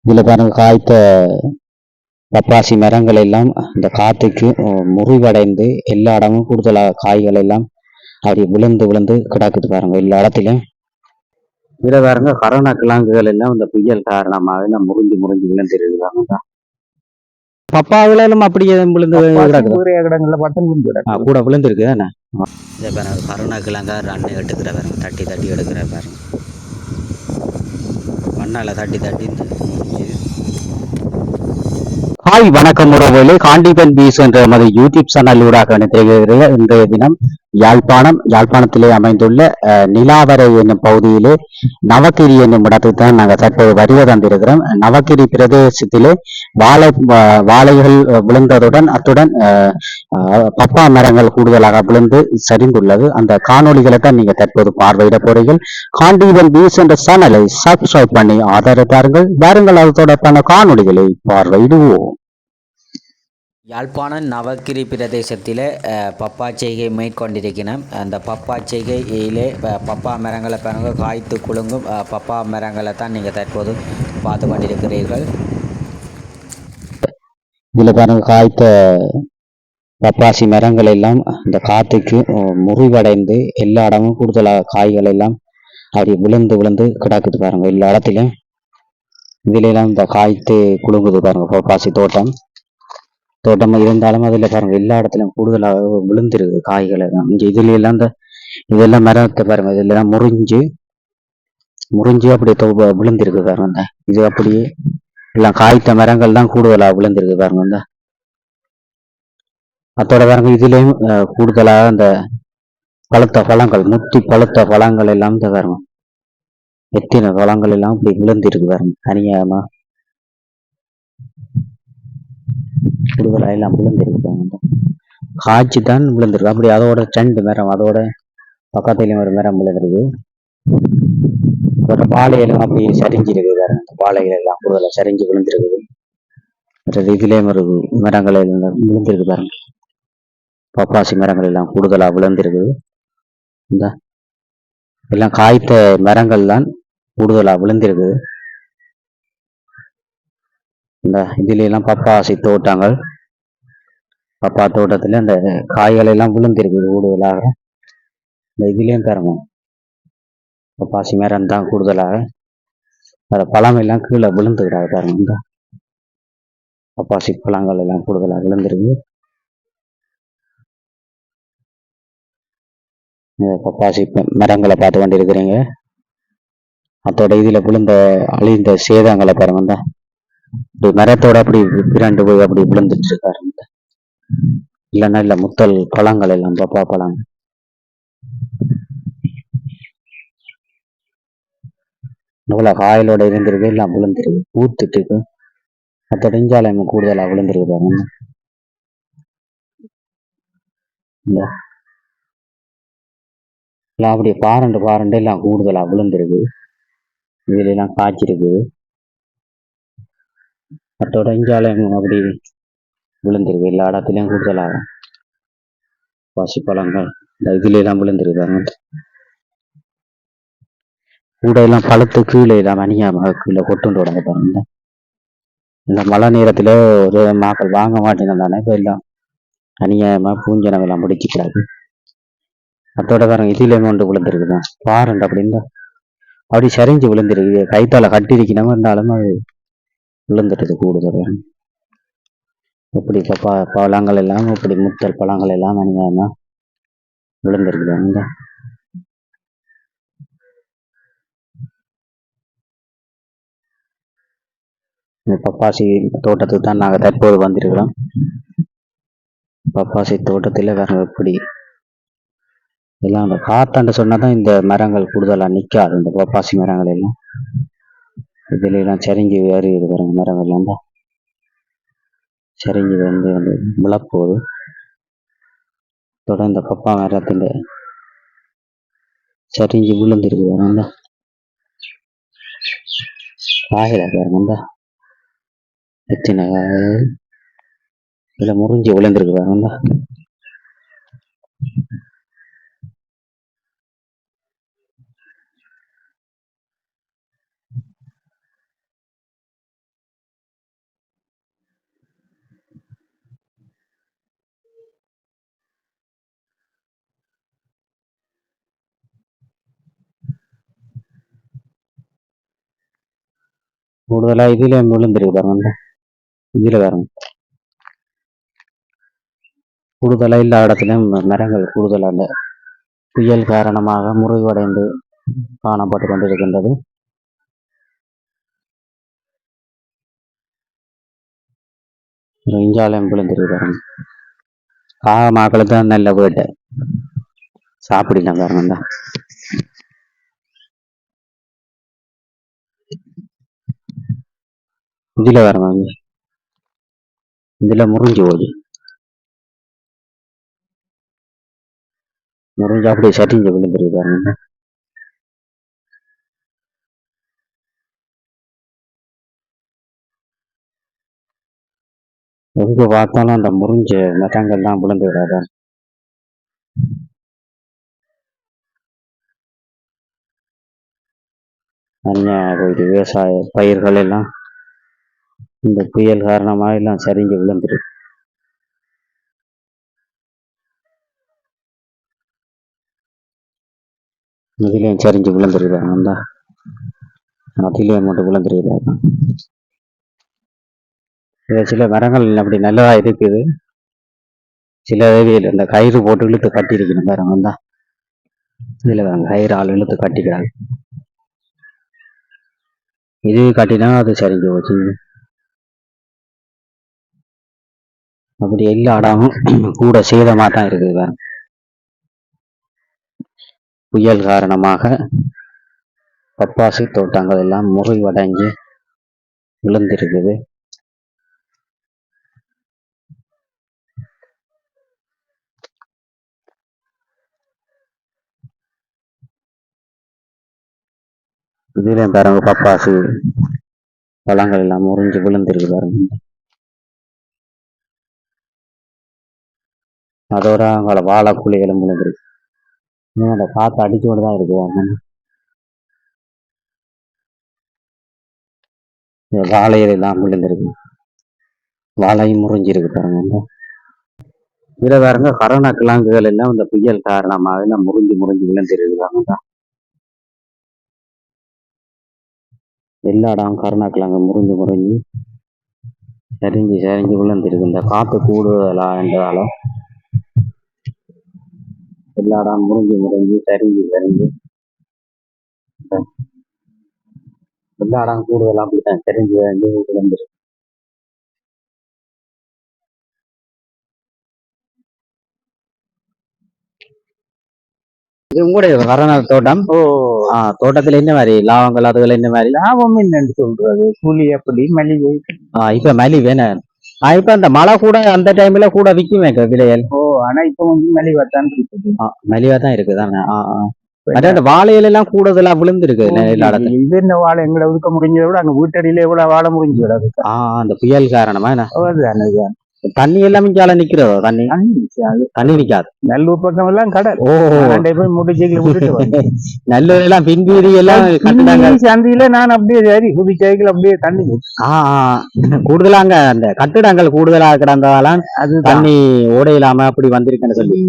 இதுல பாருங்க காய்த்த பப்பாசி மரங்கள் எல்லாம் இந்த காத்துக்கு முறிவடைந்து எல்லா இடமும் கூடுதலாக காய்கள் எல்லாம் அப்படி விழுந்து விழுந்து கிடக்குது பாருங்க எல்லா இடத்துலயும். இதுல பாருங்க கரோனா கிழங்குகள் எல்லாம் இந்த புயல் காரணமாக எல்லாம் முறிஞ்சு முறிஞ்சு விழுந்துருக்குறாங்க. பப்பாவில எல்லாம் அப்படியே விழுந்து இடங்கள்ல பட்டன் கூட விழுந்துருக்கு தானே. இதை பாருங்க கரோனா கிழங்கா அண்ணன் எடுக்கிற பாருங்க, தட்டி தட்டி எடுக்கிற பாருங்க, மண்ணால தட்டி தட்டி ஹாய் வணக்கம் உறவுகளே, காண்டிபன் பீஸ் என்ற நமது யூடியூப் சேனல் ஊடாக இணைந்திருக்கிறீர்கள். இன்றைய தினம் யாழ்ப்பாணத்திலே அமைந்துள்ள நிலாவரை என்னும் பகுதியிலே நவகிரி என்னும் இடத்துக்கு தான் நாங்கள் தற்போது வருகை தந்திருக்கிறோம். நவகிரி பிரதேசத்திலே வாழைகள் விழுந்ததுடன் அத்துடன் பப்பா மரங்கள் கூடுதலாக விழுந்து சரிந்துள்ளது. அந்த காணொலிகளை தான் நீங்க தற்போது பார்வையிட போறீர்கள். காண்டிபன் பீஸ் என்ற சேனலை சப்ஸ்கிரைப் பண்ணி ஆதரவு தாருங்கள். வாருங்கள், அது தொடர்பான காணொலிகளை பார்வையிடுவோம். யாழ்ப்பாணம் நவகிரி பிரதேசத்தில் பப்பா செய்கை மேற்கொண்டிருக்கிறோம். அந்த பப்பா செய்கையிலே பப்பா மரங்களை பாருங்க காய்த்து குலுங்கும் பப்பா மரங்களை தான் நீங்கள் தற்போது பார்த்து கொண்டிருக்கிறீர்கள். இதில் பாருங்க காய்த்த பப்பாசி மரங்கள் எல்லாம் இந்த காத்துக்கு முறிவடைந்து எல்லா இடமும் கூடுதலாக காய்கள் எல்லாம் அப்படி விழுந்து விழுந்து கிடக்குது பாருங்க எல்லா இடத்துலையும். இதுல எல்லாம் இந்த காய்த்து குலுங்குது பாருங்க பப்பாசி தோட்டம் இருந்தாலும் அதில் பாருங்க எல்லா இடத்துலையும் கூடுதலாக விழுந்துருக்கு காய்கள் எல்லாம். இங்கே இதுல எல்லாம் இதெல்லாம் மரத்தை பாருங்க, இதுல எல்லாம் முறிஞ்சு அப்படியே விழுந்திருக்கு பாருங்க. இது அப்படியே எல்லாம் காய்த்த மரங்கள் தான் கூடுதலாக விழுந்திருக்கு பாருங்க. அதோட பாருங்க இதுலயும் கூடுதலாக அந்த பழுத்த பழங்கள், முத்தி பழுத்த பழங்கள் எல்லாம் பாருங்க, எத்தனை பழங்கள் எல்லாம் இப்படி விழுந்திருக்கு பாருங்க. அநியாயமா கூடுதலாக எல்லாம் விழுந்திருக்கு பாருங்க. காய்ச்சி தான் விழுந்திருக்கு. அப்படி அதோட ரெண்டு மரம், அதோட பக்கத்துலயும் ஒரு மரம் விழுந்திருக்கு. வாழையிலும் அப்படி சரிஞ்சிருக்கு பாருங்க. வாழைகள் எல்லாம் கூடுதலாக சரிஞ்சு விழுந்திருக்குது. இதுலயும் ஒரு மரங்கள் விழுந்திருக்கு பாருங்க. பப்பாசி மரங்கள் எல்லாம் கூடுதலாக விழுந்திருக்குது. இந்த எல்லாம் காய்த்த மரங்கள் தான் கூடுதலாக விழுந்திருக்குது. இந்த இதுல எல்லாம் பப்பாசி தோட்டங்கள், பப்பா தோட்டத்துல அந்த காய்கள் எல்லாம் விழுந்திருக்குது கூடுதலாக. இந்த இதுலயும் பாருங்க பப்பாசி மரம் தான் கூடுதலாக, பழம் எல்லாம் கீழே விழுந்துக்கிறாங்க பாருங்க. இந்த பப்பாசி பழங்கள் எல்லாம் கூடுதலாக விழுந்திருக்கு. பப்பாசி மரங்களை பார்த்து கொண்டு இருக்கிறீங்க. அதோட இதுல விழுந்த அழிந்த சேதங்களை பாருங்க. மரத்தோட அப்படி பிறண்டு போய் அப்படி விழுந்துட்டு இருக்காரு. இல்லைன்னா இல்ல முத்தல் பழங்கள் எல்லாம் பப்பா பழங்கள் இவ்வளவு காயலோட இருந்திருக்கு, எல்லாம் விழுந்திருக்கு, ஊத்துட்டு இருக்கு. அதோட இஞ்சாலயம் கூடுதலா விழுந்திருக்கு பாருங்க. எல்லாம் அப்படியே பாரண்டு எல்லாம் கூடுதலா விழுந்திருக்கு. இதுல எல்லாம் காய்ச்சிருக்கு. அதோட இஞ்சாலயம் அப்படி விழுந்திருக்கு. எல்லா இடத்துலயும் கூடுதலாக பழங்கள் இந்த இதுல எல்லாம் விழுந்திருக்காங்க. கூட எல்லாம் பழுத்து கீழே எல்லாம் அணியாம கீழே கொட்டுண்டு உடங்க பாருங்க. இந்த மழை நேரத்துல ஒரு மக்கள் வாங்க மாட்டேங்க தானே, இப்ப எல்லாம் அநியாயமா பூஞ்சனம் எல்லாம் முடிச்சுக்கிறாரு. அதோட பாருங்க இதுல கொண்டு விழுந்திருக்குதான் பாருண்டு அப்படின்னு அப்படி சரிஞ்சு விழுந்திருக்கு. கைத்தால கட்டிருக்கணும் இருந்தாலும் அது விழுந்துட்டது கூடுதல். இப்படி பழங்கள் எல்லாம் இப்படி முத்தல் பழங்கள் எல்லாம் அநியாயமா விழுந்திருக்குதாங்க. பப்பாசி தோட்டத்துக்கு தான் நாங்கள் தற்போது வந்திருக்கிறோம். பப்பாசி தோட்டத்தில் வேற எப்படி எல்லாம் அந்த காத்தாண்டு சொன்னாதான் இந்த மரங்கள் கூடுதலா நிக்காது. இந்த பப்பாசி மரங்கள் எல்லாம் இதுல எல்லாம் சரிஞ்சு வேறு இது பாருங்க, மரங்கள் எல்லாம் தான் சரிஞ்சு வந்து விழப்போகுது. தொடர்ந்து பப்பா மரத்துல சரிஞ்சு விழுந்திருக்கு பாருங்க. காயில பாருங்க, எத்தனை இதுல முறிஞ்சு விழுந்திருக்கு பாருங்க. கூடுதலா இதுல விழுந்துருக்கு பாருங்க. இதுல பாருங்க, கூடுதலா எல்லா இடத்துலயும் மரங்கள் கூடுதலா அந்த புயல் காரணமாக முறிவடைந்து காணப்பட்டு கொண்டிருக்கின்றது. இஞ்சாலம் விழுந்துருக்கு பாருங்க. காகமாக்களுக்கு தான் நல்ல வேட்டை, சாப்பிடலாம் பாருங்க. இதுல பாருங்க, இதுல முறிஞ்சு போகுது, முறிஞ்சு அப்படியே சட்டிஞ்சு விழுந்துருக்கு பாருங்க. எங்க பார்த்தாலும் அந்த முறிஞ்ச மரங்கள்லாம் விழுந்து விடாத. தனியா போயிட்டு விவசாய பயிர்கள் எல்லாம் இந்த புயல் காரணமாக எல்லாம் சரிஞ்சு விழுந்துரு. இதுலயும் சரிஞ்சு விழுந்துருக்காங்க, அந்த அதிலேயே மட்டும் விழுந்துருக்காங்க. சில மரங்கள் அப்படி நல்லதா இருக்குது, சில வேதியில் இந்த கயிறு போட்டு இழுத்து கட்டி இருக்கணும் பாருங்க. தான் இதுல கயிறு ஆள் இழுத்து கட்டிக்கிறாங்க. இது கட்டினா அது சரிஞ்சு போச்சு. அப்படி எல்லா இடமும் கூட சேதமா தான் இருக்குது பாருங்க. புயல் காரணமாக பப்பாசி தோட்டங்கள் எல்லாம் முறிவடைஞ்சு விழுந்திருக்குது. இதுல பாருங்க, பப்பாசி பழங்கள் எல்லாம் முறிஞ்சு விழுந்திருக்கு பாருங்க. அதோட அவங்கள வாழை குழிகளும் விழுந்திருக்கு. அந்த காற்று அடிச்சோடு தான் இருக்கு. வாழையில எல்லாம் விழுந்திருக்கு, வாழையும் முறிஞ்சிருக்கு பாருங்க. இதுல பாருங்க, கரோனா கிழங்குகள் எல்லாம் இந்த புயல் காரணமாக எல்லாம் முறிஞ்சு விழுந்திருக்காங்க. எல்லா இடம் கரோனா கிழங்கு முறிஞ்சு சரிஞ்சு விழுந்திருக்கு. இந்த காற்று கூடுதலா என்றாலும் எல்லா இடம் முறிஞ்சு சரிஞ்சு எல்லா இடம் கூடுதலா அப்படித்தான் சரிஞ்சு விழுந்திருக்கு. இது உங்களுடைய கரோனா தோட்டம். தோட்டத்துல என்ன மாதிரி லாபங்கள், அதுகள் என்ன மாதிரி? லாபம் என்னன்னு சொல்றது, கூலி அப்படி மலிவு. இப்ப மலிவு வேணும். இப்ப அந்த மழை கூட அந்த டைம்ல கூட விக்குமே விலைகள். ஆனா இப்ப வந்து மலிவாத்தான் இருக்குது. மலிவா தான் இருக்குதானே. அந்த வாழையில எல்லாம் கூடுதலா விழுந்திருக்கு எல்லா இடத்துல. இது என்ன வாழை எங்களை ஒதுக்க முடிஞ்சதை விட அங்க வீட்டடியில எவ்வளவு வாழை முடிஞ்சு விடாது. அந்த புயல் காரணமா என்ன அதுதான். தண்ணி எல்லாம் இங்கால நிக்கிறதோ? தண்ணி நிக்காது. நல்லூர் பக்கம் எல்லாம் கடல். போய் முடிச்சு நல்லூர் எல்லாம் பின்பீதி எல்லாம் சந்தியில நான் அப்படியே சரி புதுச்சேரிகள் அப்படியே தண்ணி. கூடுதலாங்க அந்த கட்டிடங்கள் கூடுதலா கிடந்தாலும் அது தண்ணி ஓட இல்லாம அப்படி வந்திருக்குன்னு சொல்லி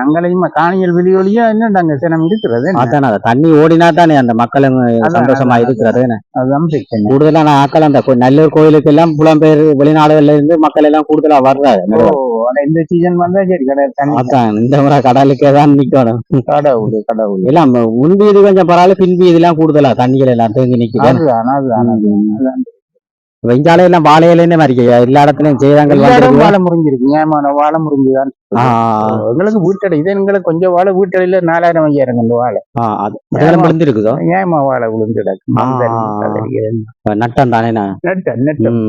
அங்கேயும் காணியல் வெளியொலியா என்னண்டாங்க சினம் இருக்கிறது. அதான் அந்த தண்ணி ஓடினா தானே அந்த மக்களும் சந்தோஷமா இருக்கிறது. அதுதான் கூடுதலான ஆக்கள் அந்த நல்லூர் கோயிலுக்கு எல்லாம் புலம்பெயர் வெளிநாடுகள்ல இருந்து மக்கள் எல்லாம் கூடுதலா வர்றாரு. இந்த சீசன் வந்தா சரி கடல் இந்த முறை கடலுக்கே தான் நிக்கணும். கடவுள் எல்லாம் முன்பீது கொஞ்சம் பரவாயில்ல, பின்பீது எல்லாம் கூடுதலா தண்ணிகள் எல்லாம் தேங்கி நிக்குது. வெஞ்சாலையில எல்லாம் வாழையில என்ன மாதிரி எல்லா இடத்துலயும் செய்தாங்க. வாழை முறிஞ்சிருக்கு, ஏமான வாழை முறிஞ்சுதான். எங்களுக்கு வீட்டடை இது எங்களுக்கு கொஞ்சம் வாழை வீட்டடையில 4000 5000 கொண்டு வாழை விழுந்திருக்குதோ. ஏமா வாழை விழுந்துடாது. நட்டம் தானே, நட்டம்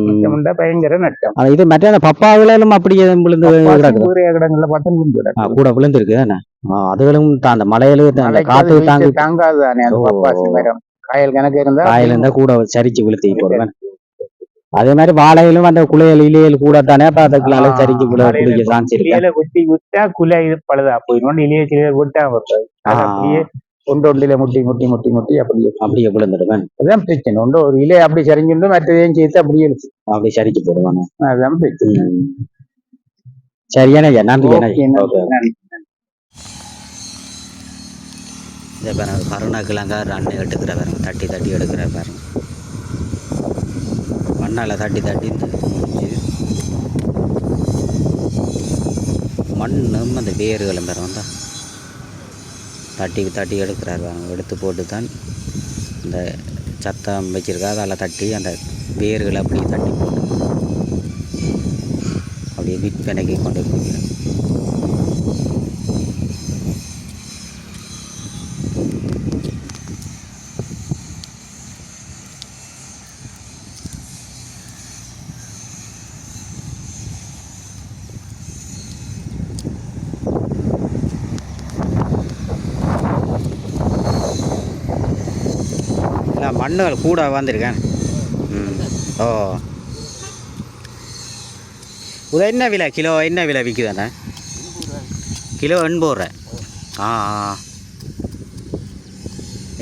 பயங்கர நட்டம். இது மற்ற பப்பாவிலும் அப்படியே விழுந்து இடங்கள்ல பார்த்தா விழுந்துடாது, கூட விழுந்திருக்கு தானே. அதுகளும் அந்த மலையில காத்து தாங்காது தானே. பப்பாசி மரம் காயல் கணக்கு இருந்தா கூட சரிச்சு விழுத்தி போடுவேன். அதே மாதிரி வாழையிலும் அந்த குலையல் இலையல் கூட தானே. அப்ப அதுக்குள்ள சரிச்சு வெட்டி விட்டா குலை பழுதா போயிடும். இலைய சிலையை விட்டா அப்படியே ஒன்றொன்றில முட்டி அப்படியே விழுந்துடுவேன். அதுதான் பிரச்சனை. ஒன்று ஒரு இலையை அப்படி சரிஞ்சுட்டு மற்றதையும் சேர்த்து அப்படியே சரிச்சு போடுவாங்க. அதுதான் பிரச்சனை. சரியான நன்றி. கருணா கிழங்கா அண்ணன் எடுக்கிற பாருங்க, தட்டி எடுக்கிற பாருங்க. மண்ணால் தட்டி தட்டி இந்த மண்ணும் அந்த வேர்களும் பேர் வந்தால் தட்டி தட்டி எடுக்கிறார். எடுத்து போட்டு தான் இந்த சத்தம் வச்சுருக்கா அதில் தட்டி அந்த வேர்களை அப்படியே தட்டி போட்டு அப்படியே விற்பனைக்கு கொண்டு போகிறேன். மண்ணுகள் கூட வந்திருக்கேன். ஓ இது என்ன விலை கிலோ என்ன விலை விற்குதாண்ணே? கிலோ 80 ரூபா. ஆ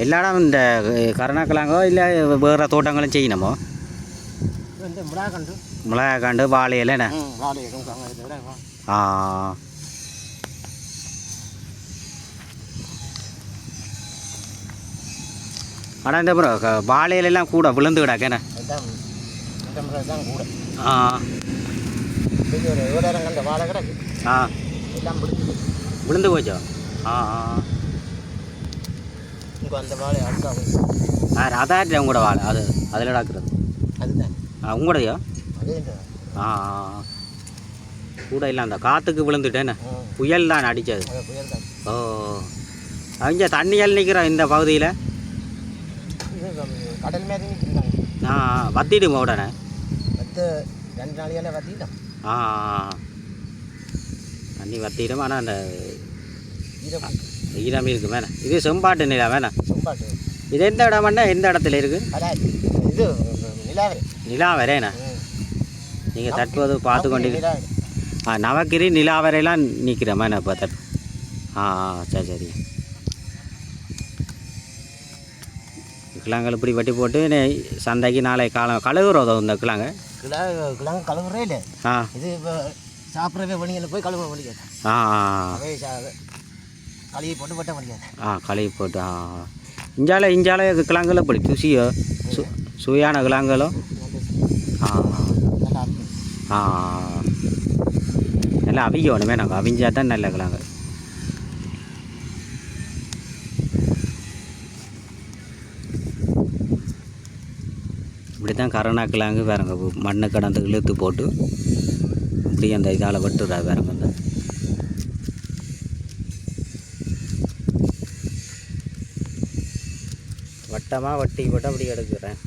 எல்லா இடம் இந்த கருணக்கிழங்கோ இல்லை வேறு தோட்டங்களும் செய்யணுமோ? மிளகாண்டு வாழை இல்லைண்ணே? ஆ ஆனால் இந்த வாழையிலெல்லாம் கூட விழுந்து கிடாக்கேண்ணே? ஆ ஆ விழுந்து போச்சோ? ஆ அதான் உங்களோட வாழை அது அதில் நடக்கிறது உங்களோடையோ? ஆ கூட இல்லை அந்த காற்றுக்கு விழுந்துட்டேண்ணே. புயல் தான் அடித்தது. ஓ அங்கே தண்ணியல் நிற்கிறோம் இந்த பகுதியில். கடல் மாதிரி வத்திடுமா உடனே? 2 நாளையால வத்திடும். தண்ணி வத்திடும். ஆனால் அந்த ஈரம் இருக்கு வேணா. இது செம்பாட்டு நிலா வேணா? செம்பாட்டு. இது எந்த இடம்னா எந்த இடத்துல இருக்கு? இது நிலாவரை. நிலாவரேண்ணா நீங்கள் தற்போது பார்த்து கொண்டு நவகிரி நிலாவரையெல்லாம் நிற்கிறேன் இப்போ சரி சரி. கிழங்கு இப்படி வெட்டி போட்டு சந்தைக்கு நாளை காலம் கழுவுறதோ இந்த கிழங்கு கழுவுறே இல்லை. இது இப்போ சாப்பிட்றவே வணிகளில் போய் கழுவ வணிக கழுவி போட்டு வெட்ட வணிக கழுவி போட்டு இஞ்சால கிழங்குல இப்படி சுசியோ சுவையான கிழங்குகளோ நல்லா அவிக்கணுமே. நாங்கள் அவிஞ்சா தான் நல்ல கிழங்கு. இப்படி தான் கருணக்கிழங்கு வேறுங்க மண்ணை கடந்து இழுத்து போட்டு இப்படி அந்த இதால் வெட்டுறா வேறுங்க. வந்து வட்டமாக வட்டி போட்டு அப்படி எடுக்கிறேன்.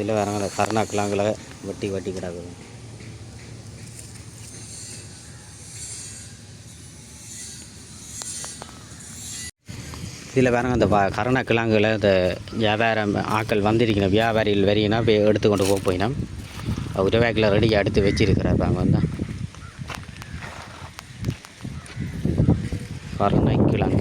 இதில் வேறங்க கருணக்கிழங்குல வட்டி கிடக்குது. இதில் வேறங்க இந்த கருணக்கிழங்குல இந்த வியாபாரம் ஆக்கள் வந்திருக்கணும். வியாபாரிகள் வரையினா போய் எடுத்துக்கொண்டு போயினோம். ஒரு வேக்கில் ரெடியாக எடுத்து வச்சிருக்கிறார். அங்கே வந்து கருணக்கிழங்கு